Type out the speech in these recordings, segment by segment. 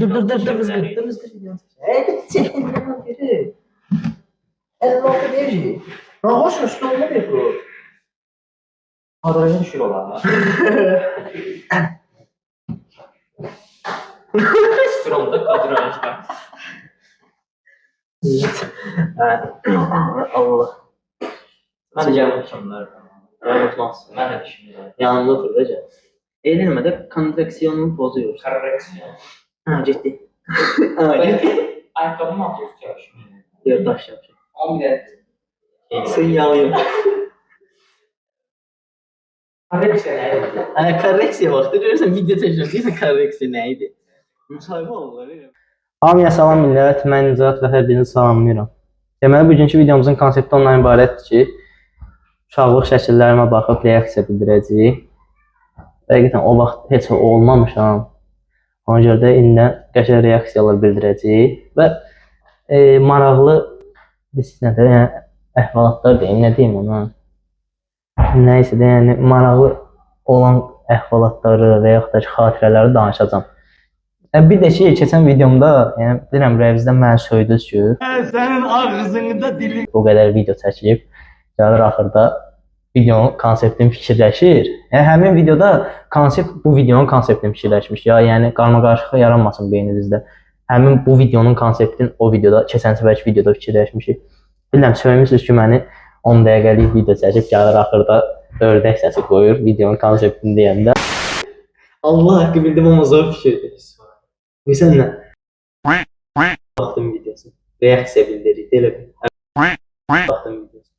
Dur. Evet, çekinden biri. 56 değil. Hoş mu? Stolunu yapıyor. Kadrajı düşür olanlar. Sıramda kadraj var. Allah. Ben de yanılmışımlar. Yanılmazsın. Ben de düşünüyorum. Yanımda otur Recep. Eğlenmede kontraksiyonunu bozuyor. Kontraksiyon. Ha ciddi. Ayakkabımı atıyor tutuyor şimdi. Diyor taş yapacak. 10 bilet. Sen yağıyor. Korreksiya neydi? Korreksiya vaxtı görürsən video çəkirəm deyirsən korreksiya neydi? Müsahibə olur. Hamıya salam millət, mən Nicat və hər birinizi salamlayıram. Deməli bugünkü videomuzun konsepti ondan ibarətdir ki, uşaqlıq şəkillərimə baxıb reaksiya bildirəcəyik. Həqiqətən o vaxt heç olmamışam. Ona görə də indidən qəşəng reaksiyalar bildirəcəyik və maraqlı yəni əhvalatlar deyim, nə deyim ona? Nəysə də, yəni maraqlı olan əhvalatları və yaxud da ki, xatirələri danışacağam. Bir də ki, keçən videomda, yəni bilirəm, rəvizdən məni söydünüz ki, sənin ağzında dilin o qədər video çəkilib, gəlir axırda videonun konseptini fikirləşir. Yəni həmin videoda konsept bu videonun konseptini fikirləşmiş. Ya, yəni qarmaqarışıqlıq yaranmasın beyninizdə. Həmin bu videonun konseptini o videoda, keçən səfərki videoda fikirləşmişik. Bilirəm, söymüsünüz ki, məni 10 dəqiqəlik video çəkib gəlir axırda ördək səsi qoyur videonun konseptini deyəndə. Allah haqqı bildim amma zor fikirdir. Bilsən nə? Baxdım videosu. Reaksiya bildirik. Elə baxdım videosu.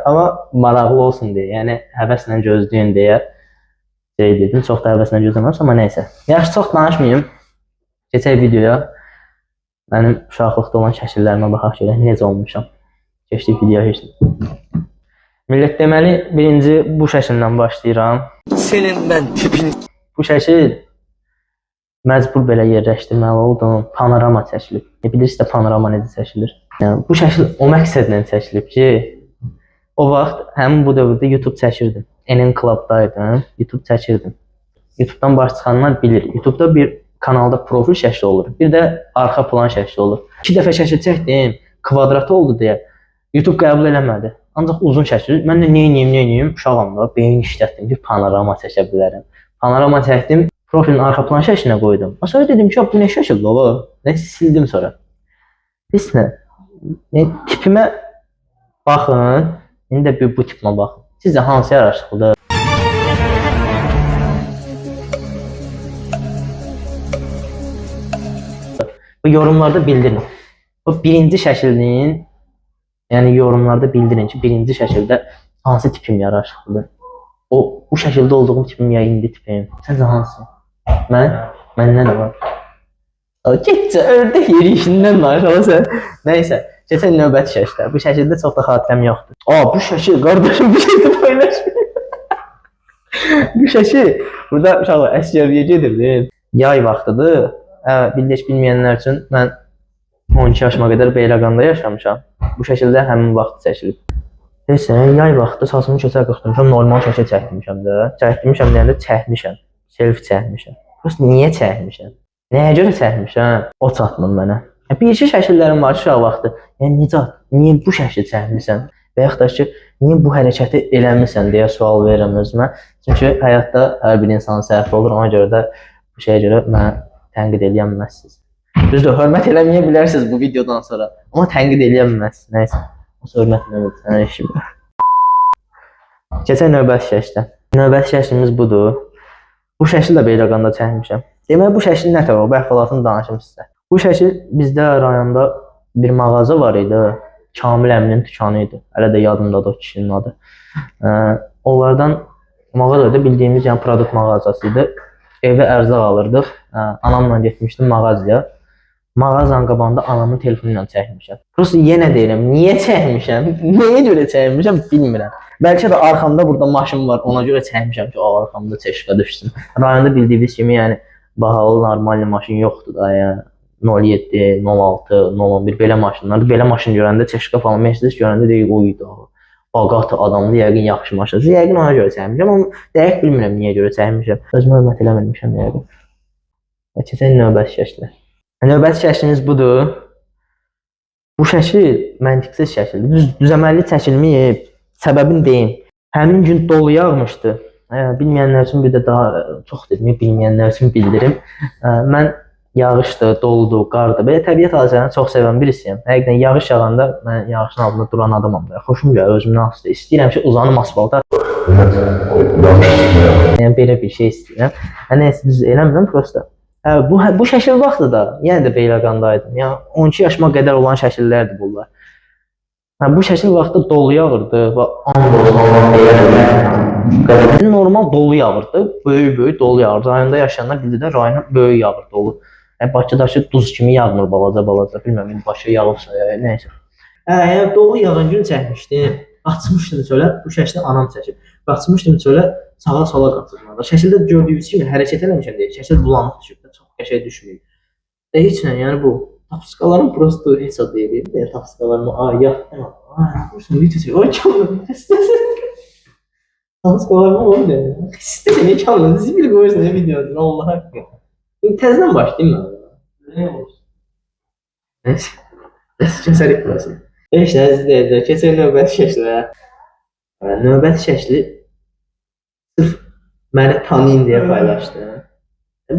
Amma maraqlı olsun deyə, yəni həvəslə gözləyin deyə şey dedim. Çox da həvəslə gözləmirəm, amma nəysə. Yaxşı, çox danışmayayım. Keçək videoya. Mənim uşaqlıqda olan şəkillərimə baxaq görək necə olmuşam. Keçdik videoya keçdim. Millət, deməli, birinci bu şəkildən başlayıram. Senin mən tipin. Bu şəkil məcbur belə yerləşdirməli oldum. Panorama çəkilib. Bilirsiniz də panorama necə çəkilir. Yəni, bu şəkil o məqsədlə çəkilib ki, o vaxt həmin bu dövrdə YouTube çəkirdim. NN Club'daydım, YouTube çəkirdim. YouTube'dan baş çıxanlar bilir. YouTube'da bir kanalda profil şəkli olur. Bir də arxa plan şəkli olur. 2 dəfə şəkil çəkdim, kvadratı oldu deyə YouTube qəbul eləmədi. Ancaq uzun şəkil. Mən də neyiniyim? Uşağam da, beyin işlətdim ki, panorama çəkə bilərəm. Panorama çəkdim, profilin arxa plan şəklinə qoydum. Sonra dedim ki, bu nə şəkildir ola? Nə sildim sonra. Heç nə. Tipimə baxın. İndi də bu tipimə baxın. Sizcə hansı yaraşıqlıdır? Bu yorumlarda bildirin. Bu birinci şəkilin, yəni yorumlarda bildirin ki, birinci şəkildə hansı tipim yaraşıqlıdır. Bu şəkildə olduğum tipim ya indi tipim. Səncə hansı? Məndən nə var? Getcə, ördək yerişindən danışala sən. Nəysə, keçən növbəti şəkildə. Bu şəkildə çox da xatirəm yoxdur. Bu şəkil, qardaşım bir şeydə paylaşmıyor. Bu şəkil, burada uşaqlar əsgərliyə gedirdim. Yay vaxtıdır. Bilməyənlər üçün mən 12 yaşıma qədər Beyləqanda yaşamışam. Bu şəkildə həmin vaxt çəkilib. Neysə, yay vaxtı saçımı köçər qıxdırmışam, normal şəkil çəkdirmişəm də. Çəkdirmişəm deyəndə çəkmişəm, selfie çəkmişəm. Prosta niyə çəkmişəm? Nəyə görə çəkmişəm? O çatmır mənə. Bir-iki şəkillərim var uşaq vaxtı. Yəni, Nicat, niyə bu şəkil çəkmirsən? Və yaxud da ki, niyə bu hərəkəti eləmirsən deyə sual verirəm özümə. Çünki həyatda hər bir insanın səhvi olur, ona görə də bu şeyə görə mənə tənqid eləyənməzsiniz. Düzdür, hörmət eləməyə bilərsiniz bu videodan sonra. Amma tənqid eləyənməzsiniz. Nəysə, hörmət eləmədir, sənə işim var. Keçək növbəti şəkildə. Növbəti şəklimiz budur. Bu şəkil də Beyləqanda çəkmişəm. Deməli, bu şəkil nə tər o? Bu əhvalatını danışım sizə. Bu şəkil bizdə rayonda bir mağaza var idi. Kamil əminin dükanı idi. Hələ də yadımdadır o kişinin adı. Onlardan mağazada bildiyimiz yəni produkt mağazası idi. Evə ərzaq alırdıq. Anamla getmişdim mağazaya. Mağazanın qabağında anamın telefonu ilə çəkmişəm. Prosta yenə deyirəm, niyə çəkmişəm? Nəyə görə çəkmişəm bilmirəm. Bəlkə də arxamda burada maşın var, ona görə çəkmişəm ki, arxamda çeşqə düşsün. Rayonda bildiyiniz kimi, yəni bahalı normal maşın yoxdur da, yəni 07, 06, 011 belə maşınlardır. Belə maşın görəndə çeşqə falan, Mercedes görəndə deyir, uydu. Baqatı adamlı, yəqin yaxşı maşın. Yəqin ona görə çəkmişəm, amma dəqiq bilmirəm niyə görə çəkmişəm. Özümə hörmət eləməmişəm yəqin. Və keçək növbəti şəklə. Növbəti şəklimiz budur. Bu şəkil məntiqsiz şəkildir. Düzəməlli çəkilməyib. Səbəbini deyim. Həmin gün dolu yağmışdı. Bilməyənlər üçün bir də daha çox deməyim, bilməyənlər üçün bildirim. Mən yağışdı, doludur, qardır. Belə təbiət hadisələrini çox sevən birisiyəm. Həqiqətən yağış yağanda mən yağışın altında duran adamam da. Xoşum gəlir özümdən asılı. İstəyirəm ki, uzanım asfalta. Yəni belə bir şey istəyirəm. Nəysə düz eləmirəm prosta. Bu şəkil vaxtı da yenə də Beyləqandaydım. Yəni 12 yaşıma qədər olan şəkillərdir bunlar. Bu şəkil vaxtı dolu yağırdı və normal dolu yağırdı. Böyük dolu yağırdı. Rayonda yaşayanlar bildi də rayona böyük yağır dolu. Bakıdakı duz kimi yağmır balaca. Bilməm indi başa yağırsa nəysə. Yəni dolu yağan gün çəkmişdim. Açmışdım çölə. Bu şəkli anam çəkib. Açmışdım çölə. Sağa sola qaçırmalar. Şəkildə gördüyünüz kimi hərəkət eləmişəm deyə şəkil bulanıq düşüb də çox qəşəng düşmür. Heç nə, yəni bu tapsikalarım prosto heç ad deyil. Tapsikalarımı yatdım. Bursun video çək. Ay çalın. Tapsikalarımı oldu. İstəsən nə çalın. Zibil qoyursan nə videodur. Allah haqqı. Təzədən başlayayım mən. Nə olur? Nəysə. Kəsərik burası. İşte əzizləyəcək. Keçək növbəti şəklə. Növbəti şəkli sırf məni tanıyın deyə paylaşdım.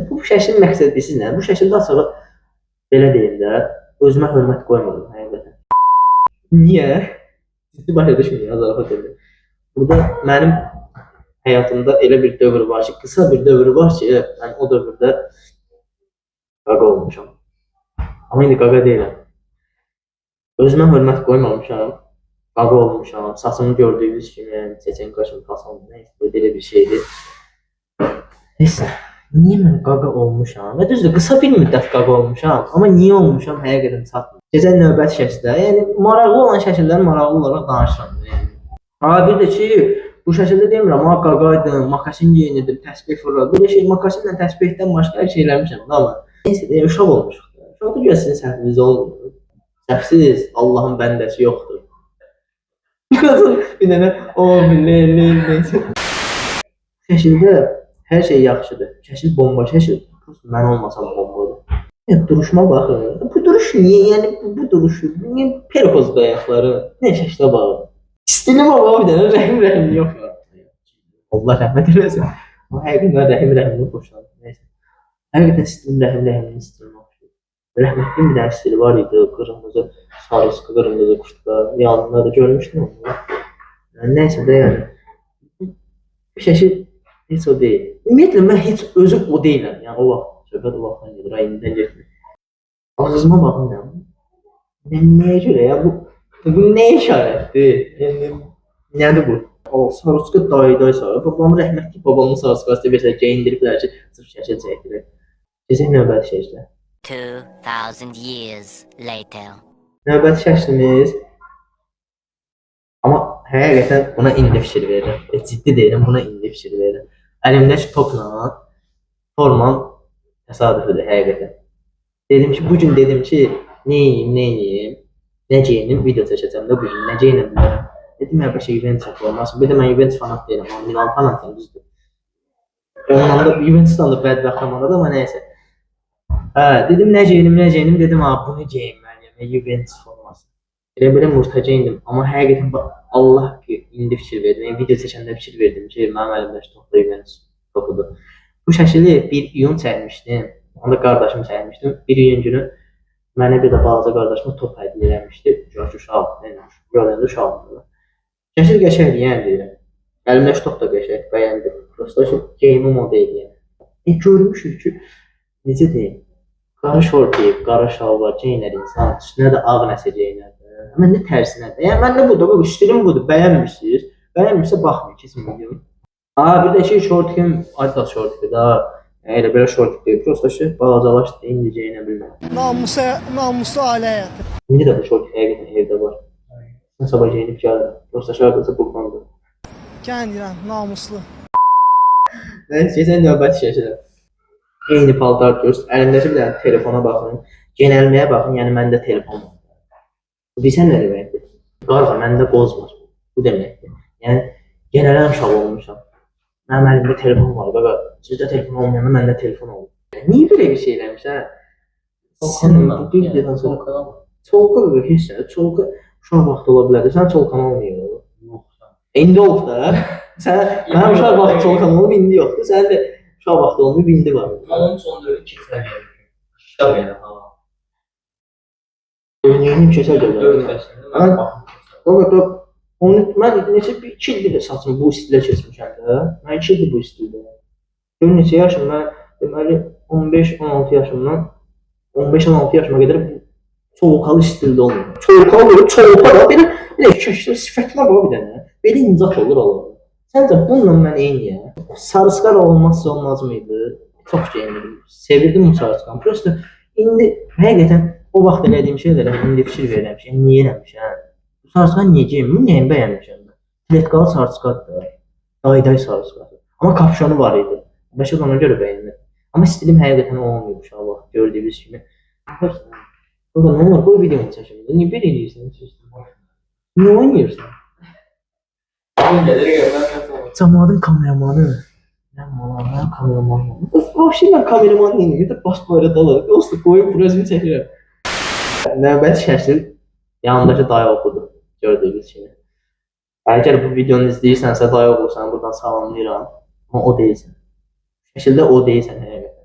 Bu şəklin məqsədi bilirsiniz nə? Bu şəkildə sonra belə deyim də, özümə hörmət qoymadım həqiqətən. Niyə? Ciddi başa düşməyin, zarafat edir. Burada mənim həyatımda elə bir dövr var ki, qısa bir dövr var ki, mən o dövrdə qaqa olmuşam. Amma indi qaqa deyiləm. Özümə hörmət qoymamışam, qaqa olmuşam, saçımı gördüyünüz kimi, çeçen qaşım tasam, neyse, belə bir şeydir. Neyse, niyə mən qaqa olmuşam? Və düzdür, qısa bir müddət qaqa olmuşam, amma niyə olmuşam, həqiqətən çatmır. Keçən növbəti şəkildə, yəni maraqlı olan şəkilləri maraqlı olaraq danışıram. Bir də ki, bu şəkildə demirəm, qaqaydım, makasin geyinirdim, təsbih fırladım. Belə şey, makasinlə təsbihdən başqa hər şey eləmişəm, amma neyse, uşaq olmuşuq. Uşaqda görəsiniz səhviniz olmur. Səhvsiz, Allahın bəndəsi yoxdur. Bir dənə, neyse. Şəkildə hər şey yaxşıdır. Şəkil bomba, şəkil mən olmasam bombadır. Duruşma baxın. Bu duruş niyə? Yəni bu duruşu, niyə perpozda ayaqları? Nə şəklə baxın. Stilimə bax bir dənə, rəhim yox ya. Allah rəhmət eləsin. Amma həqiqətən rəhimini xoşlandım. Neyse. Həqiqətən stilim rəhimini istilim. Rəhmətliyin bir dənə stili var idi, qırmızı, sarısı, qırmızı quşda, yanında da görmüşdüm onu. Nəysə də yəni, bir şəkil heç o deyil. Ümumiyyətlə, mən heç özüm o deyiləm, yəni o vaxt, söhbət o vaxtdan gedir, ayından getmir. Ağzıma baxın ya, nəyə görə ya, bu nəyə işarətdir, nədir bu? Sarıska dayı sarı, babamın rəhmətli babamın sarıskası deyirsə, geyindiriblər ki, sırf şəkil çəkdirir. Keçək növbəti şəklə. 2000 years later. Növbəti şəklimiz. Amma həqiqətən buna indi fikir verirəm. Ciddi deyirəm, buna indi fikir verirəm. Əlimdəki topla formam təsadüfüdür həqiqətən. Dedim ki, bugün dedim ki, neyim, nə geyinim, video çəkəcəm də bugün, nə geyinim bilərəm. Dedim, əlbəttə Juventus olmasın. Bir də mən Juventus fanat deyirəm, amma Milan fanatım düzdür. Ondan da Juventus'dan da bədbəxt zamanında da, amma nəysə. Dedim nə geyinim, dedim bunu geyinməliyəm, Juventus forması. Belə Murtaca indim, amma həqiqətən Allah ki, indi fikir verdim, video çəkəndə fikir verdim ki, mənim əlimdəki topda Juventus topudur. Bu şəkili 1 iyun çəkmişdim, onda qardaşım çəkmişdim. 1 iyun günü mənə bir də balaca qardaşıma top hədiyyə eləmişdi. Görək uşaqdır. Şəkil qəşəngdir, yəni deyirəm. Əlimdəki top da qəşəng, bəyəndim. Prosta ki, geyimim o deyil yəni. Görmüşük ki, necə deyim? Qara şort deyib, qara şalvar geyinər insan, üstünə də ağ nəsə geyinər. Mən də tərsinədir. Yəni, mən də budur, stilim budur, bəyənmirsiniz. Bəyənmirsə, baxmayın, kesin videonu. Bir də ki, şortikim, Adidas şortikim da, elə belə şortik deyib, prosta ki, balacalaşdı, indi geyinə bilməm. Namuslu ailə həyatı. İndi də bu şortik həqiqətən evdə var. Mən sabah geyinib gəldim, prosta şarkısı burqandı. Gələn namuslu. Nəysə, keçən növbəti şəkildə. Eyni paltar görsün, əlimdəki bir dənə telefona baxın, genəlməyə baxın, yəni məndə telefon var. Bilsən nə deməkdir? Qarğa, məndə qoz var, bu deməkdir. Yəni, genələn uşaq olmuşam. Mənim əlimdə telefon var, qaqa, sizdə telefon olmayanda məndə telefon olur. Niyə belə bir şey eləmiş hə? Sən bu videodan sonra çolka heç nə, çolka uşaq vaxtı ola bilər. Sən çolkan olmuyor. Yox. İndi olub da. Sən mənim uşaq vaxtı çolkan olub indi yoxdur. Sən də uşaq vaxtı olmayıb indi var. Onun son dövrü keçər yəni. Ştab yəni ha. Dünyanın keçər gözəl. 4 yaşında. Baba, onu mən neçə 2 ildir də saçım bu istilə keçmişəm də. Mən 2 ildir bu istildə. Gör neçə yaşım mən deməli 15-16 yaşımdan 15-16 yaşıma qədər bu soğuqalı istildə olmuyor. Soğuqalı, soğuqa da belə köşkün sifətimə bax bir dənə. Belə incat olur Allah. Səncə bununla mən eyniyəm. Sarısqal olmazsa olmaz mıydı? Çox geyinirdim. Sevirdim bu sarısqanı. Prosta indi həqiqətən o vaxt elədiyim şeylərə indi fikir verirəm ki, niyə eləmişəm? Bu sarısqan niyə geyinmir? Nəyini bəyənmişəm mən? Pletkalı sarısqandır. Day sarısqandır. Amma kapşonu var idi. Bəlkə ona görə bəyəndim. Amma stilim həqiqətən olmuyor uşaqlar. Gördüyünüz kimi. Burada nə olur? Bu videonu çəkim. Niyə belə edirsən? Niyə oynayırsan? Cəmaatın kameramanı. Mən kameramanım. Vəbşi mən kameraman deyim. Bir də baş bayra dalar. Dostu qoyub burasını çəkirəm. Növbəti şəkil yanındakı dayı oxudu. Gördüyünüz kimi. Əgər bu videonu izləyirsənsə dayı oxusan buradan salamlayıram. Amma o deyilsən. Şəkildə o deyilsən həqiqətən.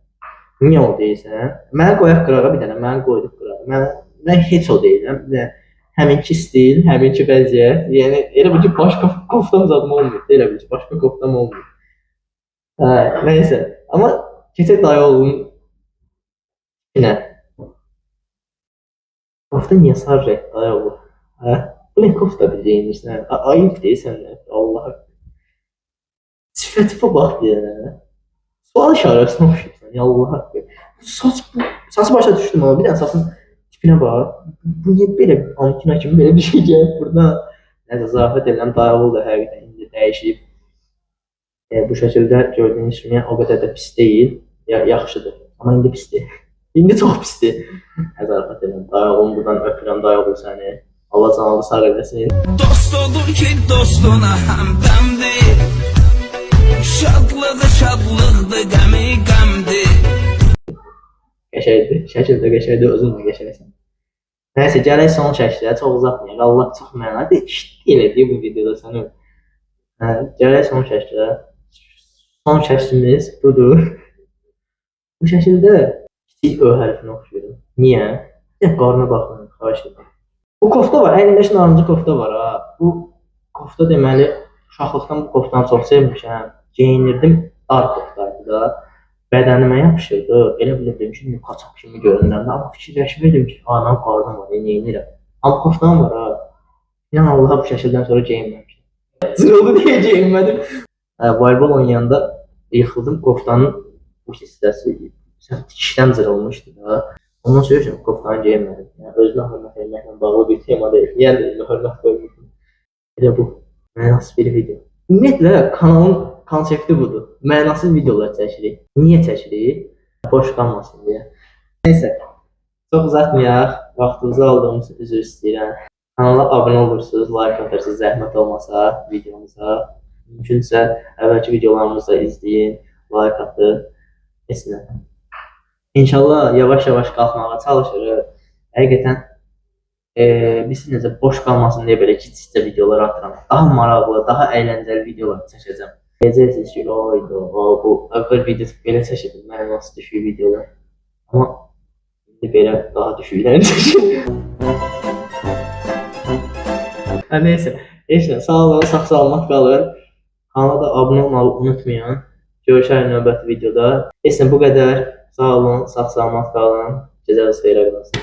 Niyə o deyilsən? Mənə qoyaq qırağa bir dənə. Mənə qoyduq qırağa. Mən heç o deyiləm. Bir də həminki stil, həminki vəziyyət. Yəni elə bil ki başqa koftam zadım olmuyor. Elə bil ki başqa koftam olmuyor. Neyse. Amma keçək dayı oğlunun yine. Kofta niyə sarı rəng dayı oğlu? Bu nə kofta deyirsən? Ayıb deyirsən. Allah. Sifətifə bax deyirəm. Sual işarəsinə oxşayırsan. Ya Allah haqqı. Saçı başa düşdüm ama bir dənə saçın tipinə bax. Bu niyə belə antina kimi belə bir şey gəlib burada? Nəsə zarafat edən dayı oğlu da həqiqətən indi dəyişib. Bu şəkildə gördüyünüz kimi o qədər də pis deyil. Yaxşıdır. Amma indi pisdir. İndi çox pisdir. Zarafat edən dayı oğlum buradan öpürəm dayı oğlu səni. Allah canını sağ eləsin. Dost odur ki dostuna həmdəmdir. Şadlığı şadlıqdır, qəmi qəmdir. Qəşəkdir. Şəkildə qəşəkdir, özün də qəşəksən. Nəysə, gələk son şəklə. Çox uzatmayaq. Allah çox mənalı. İşit elədi bu videoda səni. Gələk son şəklə. Son şəklimiz budur. Bu şəkildə kiçik Ö hərfinə oxşuyurum. Niyə? Qarına baxın, xahiş edirəm. Bu kofta var, əynimdəki narıncı kofta var ha. Bu kofta deməli, uşaqlıqdan bu koftanı çox sevmişəm. Geyinirdim, dar koftaydı da. Bədənimə yapışırdı. Elə bilirdim ki, qaçaq kimi görünürəm. Amma fikirləşmirdim ki, anam qarnım var, neynirəm. Amma koftam var ha. Yəni Allaha bu şəkildən sonra geyinməmişəm. Zırıldı deyə geyinmədim. Voleybol oynayanda yıxıldım, koftanın bu hissəsi dikişdən zırılmışdı da. Ondan sonra koftanı geyinmədim. Yəni, özünə hörmət etməklə bağlı bir tema deyil. Yəni özünə hörmət qoymuşum. Elə bu. Mənasız bir video. Ümumiyyətlə, kanalın konsepti budur. Mənasız videolar çəkirik. Niyə çəkirik? Boş qalmasın deyə. Neysə, çox uzatmayaq. Vaxtınızı aldığımız üçün üzr istəyirəm. Kanala abunə olursunuz, like atırsınız, zəhmət olmasa videomuza. Mümkünsə, əvvəlki videolarımızı da izləyin, like atın. Nesinə. İnşallah yavaş-yavaş qalxmağa çalışırıq. Həqiqətən, biz necə boş qalmasın deyə belə kiçikcə videolar atıram. Daha maraqlı, daha əyləncəli videolar çəkəcəm. Deyəcəksiniz ki, bu əvvəl video belə çəkildim, mənə nasıl düşük videolar. Amma indi belə daha düşüklərini çəkildim. Neysə, heç nə, sağ olun, sağ-salamat qalın. Kanala da abunə olmağı unutmayın. Görüşək növbəti videoda. Heç nə, bu qədər. Sağ olun, sağ-salamat qalın. Gecəniz xeyrə qalsın.